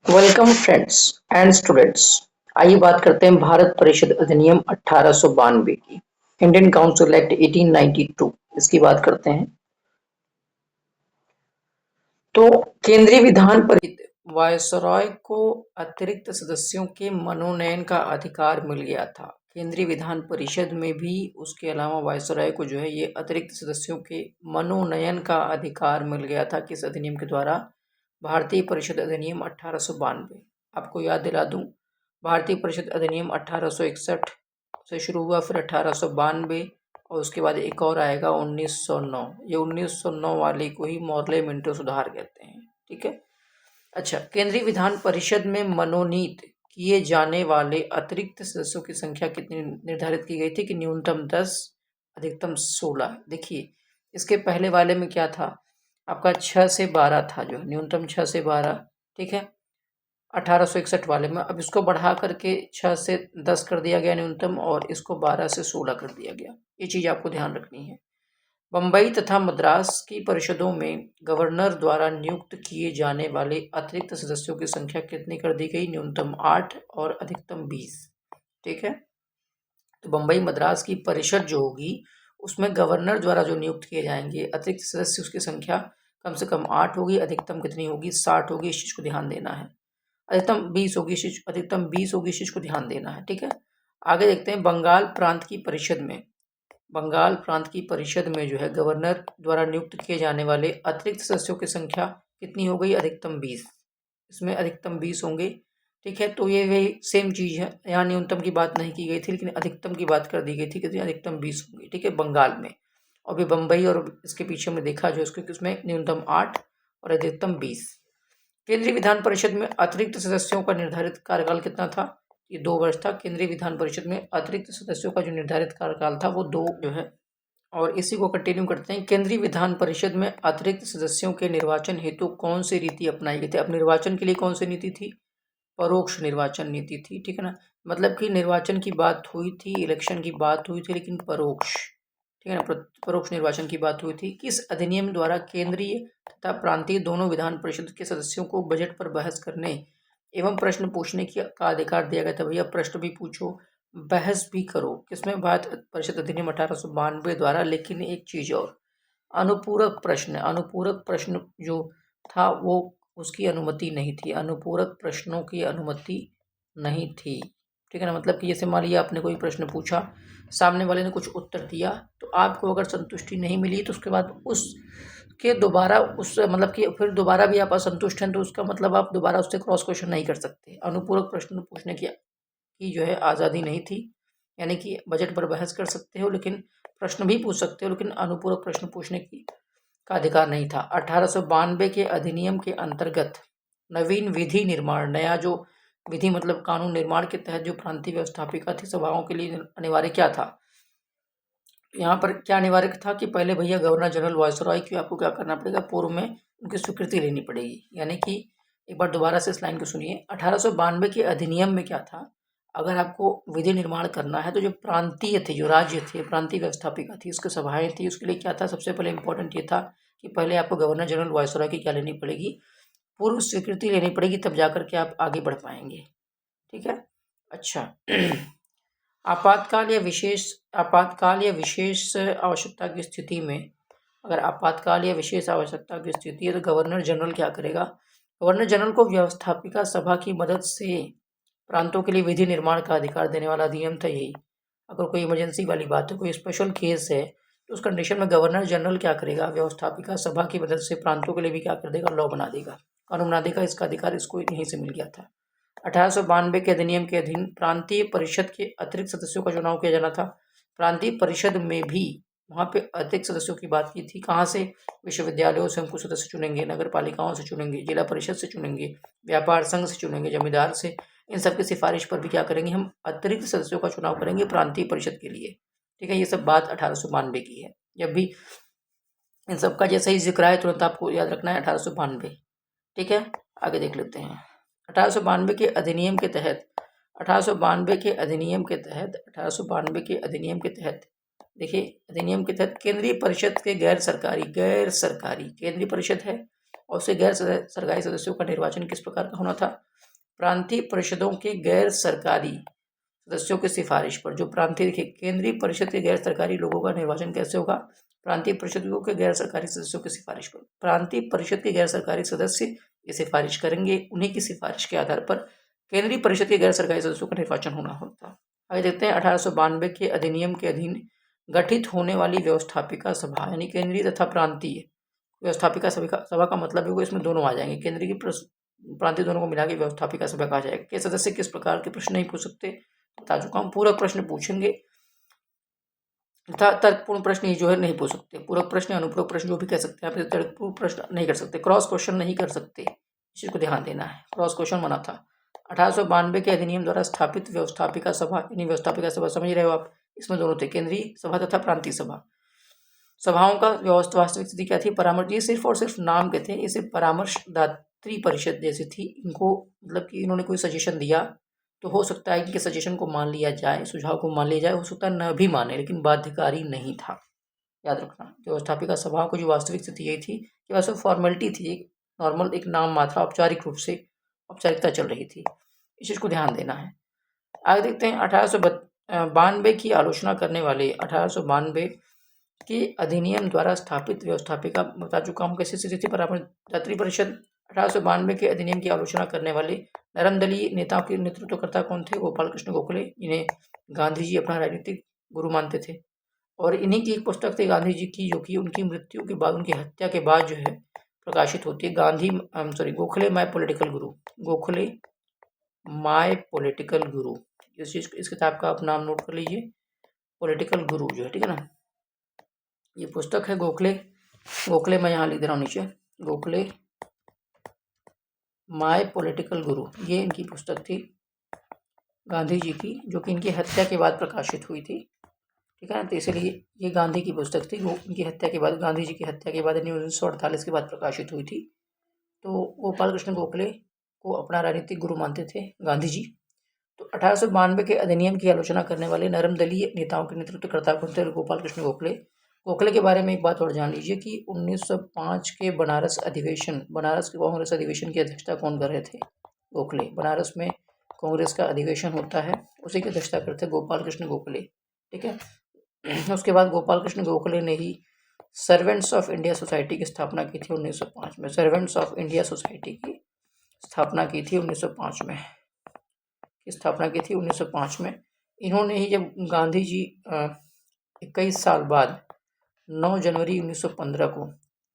Welcome friends and students. आइए बात करते हैं भारत परिषद अधिनियम 1892 की। इंडियन काउंसिल एक्ट 1892 इसकी बात करते हैं। तो केंद्रीय विधान परिषद वायसरॉय को अतिरिक्त सदस्यों के मनोनयन का अधिकार मिल गया था। केंद्रीय विधान परिषद में भी उसके अलावा वायसरॉय को जो है ये अतिरिक्त सदस्यों के मनोनयन का अधिकार मिल गया था। किस अधिनियम के द्वारा? भारतीय परिषद अधिनियम 1892। आपको याद दिला दूं, भारतीय परिषद अधिनियम 1861 से शुरू हुआ, फिर 1892 और उसके बाद एक और आएगा 1909। ये 1909 वाले को ही मॉर्ले मिंटो सुधार कहते हैं। ठीक है। अच्छा, केंद्रीय विधान परिषद में मनोनीत किए जाने वाले अतिरिक्त सदस्यों की संख्या कितनी निर्धारित की गई थी? कि न्यूनतम 10, अधिकतम 16। देखिए, इसके पहले वाले में क्या था आपका? 6 से 12 था, जो न्यूनतम 6 से 12। ठीक है। 1861 वाले में अब इसको बढ़ा करके 6 से 10 कर दिया गया न्यूनतम, और इसको 12 से 16 कर दिया गया। ये चीज़ आपको ध्यान रखनी है। बम्बई तथा मद्रास की परिषदों में गवर्नर द्वारा नियुक्त किए जाने वाले अतिरिक्त सदस्यों की संख्या कितनी कर दी गई? न्यूनतम 8 और अधिकतम 20। ठीक है। तो बम्बई मद्रास की परिषद जो होगी उसमें गवर्नर द्वारा जो नियुक्त किए जाएंगे अतिरिक्त सदस्य, उसकी संख्या कम से कम 8 होगी। अधिकतम कितनी होगी? 60 होगी। इस चीज़ को ध्यान देना है। अधिकतम 20 होगी। अधिकतम 20 होगी। इस चीज़ को ध्यान देना है। ठीक है। आगे देखते हैं, बंगाल प्रांत की परिषद में, बंगाल प्रांत की परिषद में जो है गवर्नर द्वारा नियुक्त किए जाने वाले अतिरिक्त सदस्यों की संख्या कितनी हो गई? अधिकतम 20। इसमें अधिकतम 20 होंगे। ठीक है। तो ये वही सेम चीज़ है, यहाँ न्यूनतम की बात नहीं की गई थी, लेकिन अधिकतम की बात कर दी गई थी। कितनी? अधिकतम 20 होंगे। ठीक है, बंगाल में। और भी बम्बई और इसके पीछे में देखा जो इसके, इसमें न्यूनतम 8 और अधिकतम 20। केंद्रीय विधान परिषद में अतिरिक्त सदस्यों का निर्धारित कार्यकाल कितना था? ये 2 वर्ष था। केंद्रीय विधान परिषद में अतिरिक्त सदस्यों का जो निर्धारित कार्यकाल था वो 2 जो है। और इसी को कंटिन्यू करते हैं। केंद्रीय विधान परिषद में अतिरिक्त सदस्यों के निर्वाचन हेतु कौन सी रीति अपनाई गई थी? अब निर्वाचन के लिए कौन सी नीति थी? परोक्ष निर्वाचन नीति थी। ठीक है ना। मतलब कि निर्वाचन की बात हुई थी, इलेक्शन की बात हुई थी, लेकिन परोक्ष। ठीक है ना, परोक्ष निर्वाचन की बात हुई थी। किस अधिनियम द्वारा केंद्रीय तथा प्रांतीय दोनों विधान परिषद के सदस्यों को बजट पर बहस करने एवं प्रश्न पूछने का अधिकार दिया गया था? भैया प्रश्न भी पूछो, बहस भी करो। किसमें? भारत परिषद अधिनियम 1892 द्वारा। लेकिन एक चीज और, अनुपूरक प्रश्न, अनुपूरक प्रश्न जो था वो उसकी अनुमति नहीं थी। अनुपूरक प्रश्नों की अनुमति नहीं थी। ठीक है ना। मतलब कि जैसे मान लिया आपने कोई प्रश्न पूछा, सामने वाले ने कुछ उत्तर दिया, तो आपको अगर संतुष्टि नहीं मिली तो उसके बाद उसके दोबारा उस मतलब कि फिर दोबारा भी आप असंतुष्ट हैं तो उसका मतलब आप दोबारा उससे क्रॉस क्वेश्चन नहीं कर सकते। अनुपूरक प्रश्न पूछने की जो है आज़ादी नहीं थी। यानी कि बजट पर बहस कर सकते हो, लेकिन प्रश्न भी पूछ सकते हो, लेकिन अनुपूरक प्रश्न पूछने की का अधिकार नहीं था। 1892 के अधिनियम के अंतर्गत नवीन विधि निर्माण, नया जो विधि मतलब कानून निर्माण के तहत जो प्रांतीय व्यवस्थापिका थी सभाओं के लिए अनिवार्य क्या था? यहाँ पर क्या अनिवार्य था कि पहले भैया गवर्नर जनरल वायसरॉय की आपको क्या करना पड़ेगा? पूर्व में उनकी स्वीकृति लेनी पड़ेगी। यानी कि एक बार दोबारा से इस लाइन को सुनिए। 1892 के अधिनियम में क्या था? अगर आपको विधि निर्माण करना है तो जो प्रांतीय थे, जो राज्य थे, प्रांतीय व्यवस्थापिका थी, उसकी सभाएं थी, उसके लिए क्या था? सबसे पहले इंपॉर्टेंट ये था कि पहले आपको गवर्नर जनरल वायसरॉय की क्या लेनी पड़ेगी? पूर्व स्वीकृति लेनी पड़ेगी, तब जाकर के आप आगे बढ़ पाएंगे। ठीक है। अच्छा आपातकाल या विशेष आवश्यकता की स्थिति में, अगर आपातकाल या विशेष आवश्यकता की स्थिति है तो गवर्नर जनरल क्या करेगा? गवर्नर जनरल को व्यवस्थापिका सभा की मदद से प्रांतों के लिए विधि निर्माण का अधिकार देने वाला अधिनियम था यही। अगर कोई इमरजेंसी वाली बात है, कोई स्पेशल केस है, तो उस कंडीशन में गवर्नर जनरल क्या करेगा? व्यवस्थापिका सभा की मदद से प्रांतों के लिए भी क्या कर देगा? लॉ बना देगा, कानून बना देगा। इसका अधिकार इसको यहीं से मिल गया था। 1892 के अधिनियम के अधीन प्रांतीय परिषद के अतिरिक्त सदस्यों का चुनाव किया जाना था। प्रांतीय परिषद में भी वहाँ पे अतिरिक्त सदस्यों की बात की थी। कहाँ से? विश्वविद्यालयों से हम कुछ सदस्य चुनेंगे, नगर पालिकाओं से चुनेंगे, जिला परिषद से चुनेंगे, व्यापार संघ से चुनेंगे, जमींदार से। इन सब की सिफारिश पर भी क्या करेंगे? हम अतिरिक्त सदस्यों का चुनाव करेंगे प्रांतीय परिषद के लिए। ठीक है। ये सब बात 1892 की है। जब भी इन सब का जैसे ही जिक्र आए तुरंत आपको याद रखना है 1892। ठीक है। आगे देख लेते हैं। 1892 के अधिनियम के तहत 1892 के अधिनियम के तहत 1892 के अधिनियम के तहत देखिए, अधिनियम के तहत केंद्रीय परिषद के गैर सरकारी केंद्रीय परिषद है, और उसके गैर सरकारी सदस्यों का निर्वाचन किस प्रकार का होना था? प्रांतीय परिषदों के गैर सरकारी सदस्यों की सिफारिश पर। जो प्रांतीय, देखिए केंद्रीय परिषद के गैर सरकारी लोगों का निर्वाचन कैसे होगा? प्रांतीय परिषदों के गैर सरकारी सदस्यों की सिफारिश पर। प्रांतीय परिषद के गैर सरकारी सदस्य ये सिफारिश करेंगे, उन्हीं की सिफारिश के आधार पर केंद्रीय परिषद के गैर सरकारी सदस्यों का निर्वाचन होना होता। आगे देखते हैं 1892 के अधिनियम के अधीन गठित होने वाली व्यवस्थापिका सभा, यानी केंद्रीय तथा प्रांतीय व्यवस्थापिका सभा का मतलब है इसमें दोनों आ जाएंगे, केंद्रीय की प्रांतीय दोनों को मिला के व्यवस्थापिका सभा कहा जाएगा। के सदस्य किस प्रकार के प्रश्न नहीं पूछ सकते? बता चुका हूं। पूरक प्रश्न पूछेंगे तथा तर्कपूर्ण प्रश्न जो है नहीं पूछ सकते। पूरक प्रश्न, अनुपूरक प्रश्न जो भी कह सकते हैं, आप तर्कपूर्ण प्रश्न नहीं कर सकते, क्रॉस क्वेश्चन नहीं कर सकते, इस चीज को ध्यान देना है। क्रॉस क्वेश्चन मना था। 1892 के अधिनियम द्वारा स्थापित व्यवस्थापिका सभा, यानी व्यवस्थापिका सभा समझ रहे हो आप, इसमें दोनों थे, केंद्रीय सभा तथा प्रांतीय सभा। सभाओं का वास्तविक स्थिति क्या थी? परामर्श, ये सिर्फ और सिर्फ नाम के थे, ये सिर्फ परामर्शदात्री परिषद जैसी थी। इनको मतलब कि इन्होंने कोई सजेशन दिया तो हो सकता है कि सजेशन को मान लिया जाए, सुझाव को मान लिया जाए, हो सकता है न भी माने, लेकिन बाध्यकारी नहीं था। याद रखना, व्यवस्थापिका सभाओं की जो वास्तविक स्थिति यही थी कि वैसे फॉर्मेलिटी थी, एक नॉर्मल, एक नाम मात्रा, औपचारिक रूप से औपचारिकता चल रही थी। इस चीज को ध्यान देना है। आगे देखते हैं 1892 की आलोचना करने वाले 1892 के अधिनियम द्वारा स्थापित व्यवस्थापिका, बता चुका हूँ कैसी स्थिति थी, परामर्शदात्री परिषद। 1892 के अधिनियम की आलोचना करने वाले नरमदलीय नेताओं के नेतृत्वकर्ता कौन थे? गोपाल कृष्ण गोखले, इन्हें गांधी जी अपना राजनीतिक गुरु मानते थे। और इन्हीं की एक पुस्तक थी गांधी जी की, जो कि उनकी मृत्यु के बाद, उनकी हत्या के बाद जो है प्रकाशित होती है। Gokhale my political Guru, Gokhale my political गुरु, इस किताब का आप नाम नोट कर लीजिए, पॉलिटिकल गुरु जो है, ठीक है ना। ये पुस्तक है गोखले मैं यहाँ लिख दे रहा हूँ नीचे, गोखले माय पॉलिटिकल गुरु, ये इनकी पुस्तक थी गांधी जी की, जो कि इनकी हत्या के बाद प्रकाशित हुई थी, ठीक है ना। तो इसलिए ये गांधी की पुस्तक थी, वो इनकी हत्या के बाद, गांधी जी की हत्या के बाद 1948 के बाद प्रकाशित हुई थी। तो गोपाल कृष्ण गोखले को अपना राजनीतिक गुरु मानते थे गांधी जी। तो 1892 के अधिनियम की आलोचना करने वाले नरमदलीय नेताओं के नेतृत्वकर्ता कौन थे? गोपाल कृष्ण गोखले। गोखले के बारे में एक बात और जान लीजिए कि 1905 के बनारस के कांग्रेस अधिवेशन की अध्यक्षता कौन कर रहे थे? गोखले। बनारस में कांग्रेस का अधिवेशन होता है, उसी की अध्यक्षता करते हैं गोपाल कृष्ण गोखले, ठीक है। उसके बाद गोपाल कृष्ण गोखले ने ही सर्वेंट्स ऑफ इंडिया सोसाइटी की स्थापना की थी 1905 में। सर्वेंट्स ऑफ इंडिया सोसाइटी की स्थापना की थी 1905 में, स्थापना की थी 1905 में। इन्होंने ही, जब गांधी जी 21 साल बाद 9 जनवरी 1915 को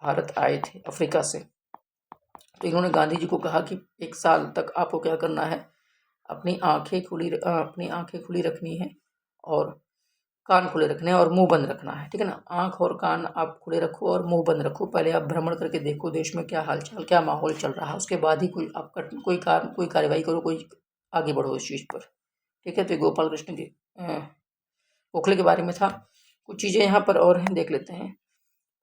भारत आए थे अफ्रीका से, तो इन्होंने गांधी जी को कहा कि 1 साल तक आपको क्या करना है, अपनी आंखें खुली रखनी है और कान खुले रखने और मुंह बंद रखना है, ठीक है ना। आंख और कान आप खुले रखो और मुंह बंद रखो। पहले आप भ्रमण करके देखो देश में क्या हालचाल, क्या माहौल चल रहा है, उसके बाद ही कोई कार्यवाही करो, कोई आगे बढ़ो इस चीज़ पर, ठीक है। तो गोपाल कृष्ण के गोखले के बारे में था। कुछ चीज़ें यहाँ पर और हैं, देख लेते हैं।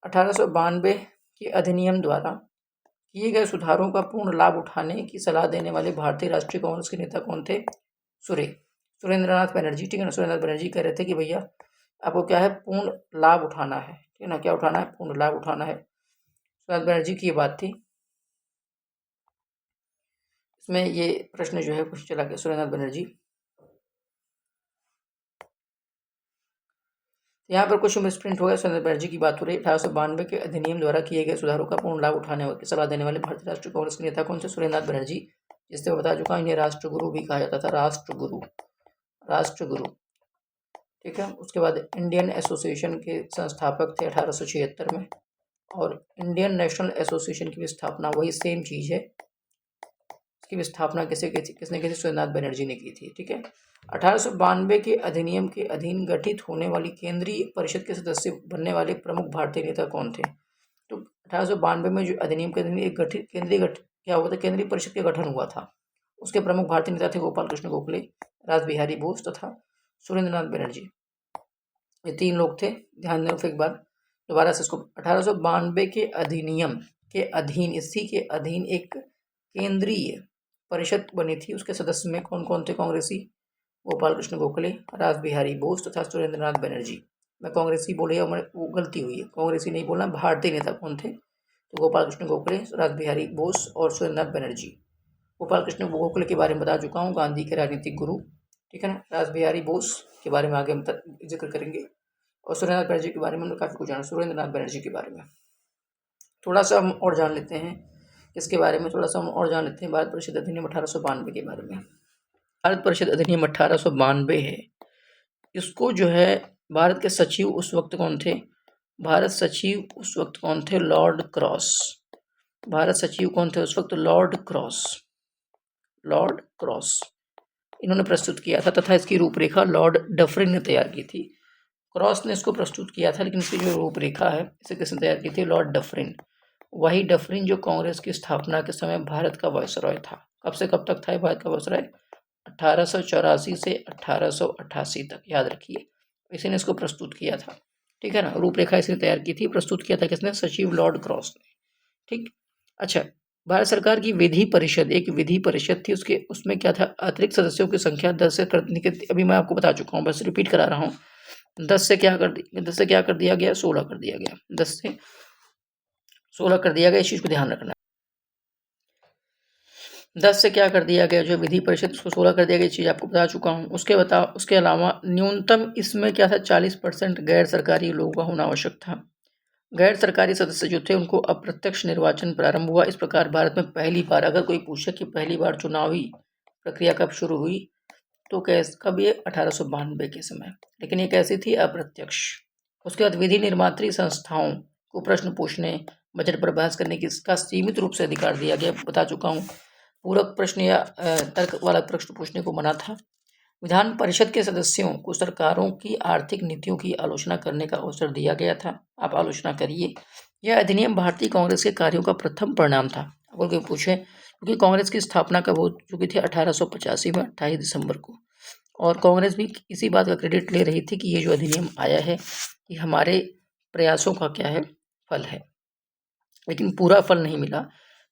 1892 के अधिनियम द्वारा किए गए सुधारों का पूर्ण लाभ उठाने की सलाह देने वाले भारतीय राष्ट्रीय कांग्रेस के नेता कौन थे? सुरेंद्रनाथ बनर्जी, ठीक है ना। सुरेंद्रनाथ बनर्जी कह रहे थे कि भैया आपको क्या है, पूर्ण लाभ उठाना है, ठीक है ना। क्या उठाना है? पूर्ण लाभ उठाना है। सुरेंद्रनाथ बनर्जी की ये बात थी। इसमें ये प्रश्न जो है कुछ चला गया, सुरेंद्रनाथ बनर्जी। यहाँ पर कुछ मिसप्रिंट हो गया, सुरेंद्रनाथ बनर्जी की बात हो रही है। 1892 के अधिनियम द्वारा किए गए सुधारों का पूर्ण लाभ उठाने की सलाह देने वाले भारतीय राष्ट्रीय कांग्रेस के नेता कौन थे? सुरेंद्रनाथ बनर्जी, जिससे मैं बता चुका हूँ, इन्हें राष्ट्रगुरु भी कहा जाता था, राष्ट्रगुरु, ठीक है। उसके बाद इंडियन एसोसिएशन के संस्थापक थे 1876 में, और इंडियन नेशनल एसोसिएशन की भी स्थापना, वही सेम चीज़ है, इसकी भी स्थापना किसने की थी? सुरेंद्रनाथ बनर्जी ने की थी, ठीक है। 1892 के अधिनियम के अधीन गठित होने वाली केंद्रीय परिषद के सदस्य बनने वाले प्रमुख भारतीय नेता कौन थे? तो 1892 में जो अधिनियम के अधीन एक क्या हुआ था, केंद्रीय परिषद का गठन हुआ था। उसके प्रमुख भारतीय नेता थे गोपाल कृष्ण गोखले, राज बिहारी बोस तथा सुरेंद्रनाथ बनर्जी। ये 3 लोग थे। ध्यान दें फिर एक बार दोबारा से इसको। 1892 के अधिनियम के अधीन, इसी के अधीन एक केंद्रीय परिषद बनी थी। उसके सदस्य में कौन कौन थे कांग्रेसी? गोपाल कृष्ण गोखले, राज बिहारी बोस तथा सुरेंद्रनाथ बनर्जी। मैं कांग्रेसी बोले, वो गलती हुई है, कांग्रेसी नहीं बोलना, भारतीय नेता कौन थे? तो गोपाल कृष्ण गोखले, रासबिहारी बोस और सुरेंद्रनाथ बनर्जी। गोपाल कृष्ण गोखले के बारे में बता चुका हूँ, गांधी के राजनीतिक गुरु, ठीक है ना। रासबिहारी बोस के बारे में आगे हम जिक्र करेंगे, और सुरेंद्रनाथ बनर्जी के बारे में हमने काफ़ी कुछ जाना। सुरेंद्रनाथ बनर्जी के बारे में थोड़ा सा हम और जान लेते हैं, इसके बारे में थोड़ा सा हम और जान लेते हैं। भारत परिषद अधिनियम 1892 के बारे में। भारत परिषद अधिनियम 1892 है, इसको जो है भारत के सचिव उस वक्त कौन थे? भारत सचिव उस वक्त कौन थे? Lord cross. भारत सचिव कौन थे उस वक्त? Lord cross. लॉर्ड क्रॉस इन्होंने प्रस्तुत किया था, तथा इसकी रूपरेखा लॉर्ड डफरिन ने तैयार की थी। क्रॉस ने इसको प्रस्तुत किया था, लेकिन इसकी जो रूपरेखा है इसे किसने तैयार की थी? Lord Dufferin. वही डफरिन जो कांग्रेस की स्थापना के समय भारत का वायसरॉय था। कब से कब तक था भारत का वायसरॉय? 1884 से 1888 तक, याद रखिए। इसी ने इसको प्रस्तुत किया था, ठीक है ना। रूपरेखा इसने तैयार की थी, प्रस्तुत किया था किसने? सचिव लॉर्ड क्रॉस ने, ठीक। अच्छा, भारत सरकार की विधि परिषद, एक विधि परिषद थी, उसमें क्या था? अतिरिक्त सदस्यों की संख्या 10 से करने के, अभी मैं आपको बता चुका हूँ, बस रिपीट करा रहा हूँ। 10 से क्या कर दिया गया? 16 कर दिया गया। 10 से 16 कर दिया गया, इस चीज को ध्यान रखना। 10 से क्या कर दिया गया? जो विधि परिषद, उसको 16 कर दिया गया, चीज़ आपको बता चुका हूँ। उसके अलावा न्यूनतम इसमें क्या था? 40% गैर सरकारी लोगों का होना आवश्यक था। गैर सरकारी सदस्य जो थे उनको अप्रत्यक्ष निर्वाचन प्रारंभ हुआ। इस प्रकार भारत में पहली बार, अगर कोई पूछे कि पहली बार चुनावी प्रक्रिया कब शुरू हुई, तो कब? ये 1892 के समय, लेकिन ये कैसी थी? अप्रत्यक्ष। उसके बाद विधि निर्मात्री संस्थाओं को प्रश्न पूछने, बजट पर बहस करने की इसका सीमित रूप से अधिकार दिया गया, बता चुका हूँ। पूरक प्रश्न या तर्क वाला प्रश्न पूछने को मना था। विधान परिषद के सदस्यों को सरकारों की आर्थिक नीतियों की आलोचना करने का अवसर दिया गया था, आप आलोचना करिए। यह अधिनियम भारतीय कांग्रेस के कार्यों का प्रथम परिणाम था। अगर कोई पूछे, क्योंकि कांग्रेस की स्थापना कब हो चुकी थी? 1885 में, 28 दिसंबर को। और कांग्रेस भी इसी बात का क्रेडिट ले रही थी कि ये जो अधिनियम आया है ये हमारे प्रयासों का क्या है? फल है, लेकिन पूरा फल नहीं मिला।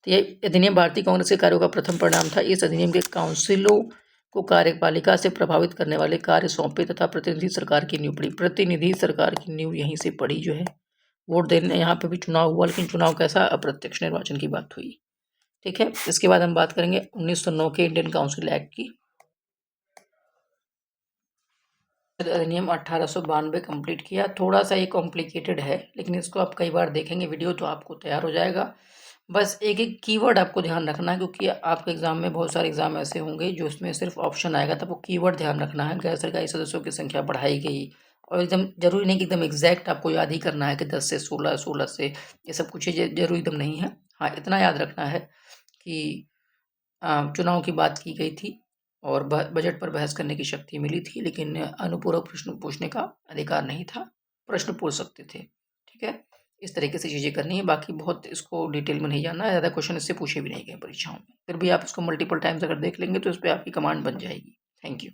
तो ये अधिनियम भारतीय कांग्रेस के कार्यों का प्रथम परिणाम था। इस अधिनियम के काउंसिलों को कार्यपालिका से प्रभावित करने वाले कार्य सौंपे तथा प्रतिनिधि सरकार की नींव पड़ी। प्रतिनिधि सरकार की नींव यहीं से पड़ी जो है। वोट देने यहाँ पे भी चुनाव हुआ, लेकिन चुनाव कैसा? अप्रत्यक्ष निर्वाचन की बात हुई, ठीक है। इसके बाद हम बात करेंगे 1909 के इंडियन काउंसिल एक्ट की। अधिनियम 1892 कंप्लीट किया। थोड़ा सा ये कॉम्प्लिकेटेड है, लेकिन इसको आप कई बार देखेंगे वीडियो तो आपको तैयार हो जाएगा। बस एक एक कीवर्ड आपको ध्यान रखना है, क्योंकि आपके एग्जाम में बहुत सारे एग्जाम ऐसे होंगे जो इसमें सिर्फ ऑप्शन आएगा, तब वो कीवर्ड ध्यान रखना है। गैर सरकारी सदस्यों की संख्या बढ़ाई गई, और एकदम जरूरी नहीं कि एकदम एग्जैक्ट आपको याद ही करना है कि 10 से 16, 16 से, ये सब कुछ जरूरी एकदम नहीं है। हाँ, इतना याद रखना है कि चुनाव की बात की गई थी और बजट पर बहस करने की शक्ति मिली थी, लेकिन अनुपूरक प्रश्न पूछने का अधिकार नहीं था। प्रश्न पूछ सकते थे, ठीक है। इस तरीके से चीज़ें करनी है। बाकी बहुत इसको डिटेल में नहीं जानना है, ज़्यादा क्वेश्चन इससे पूछे भी नहीं गए परीक्षाओं में। फिर भी आप इसको मल्टीपल टाइम्स अगर देख लेंगे तो इस पर आपकी कमांड बन जाएगी। Thank you.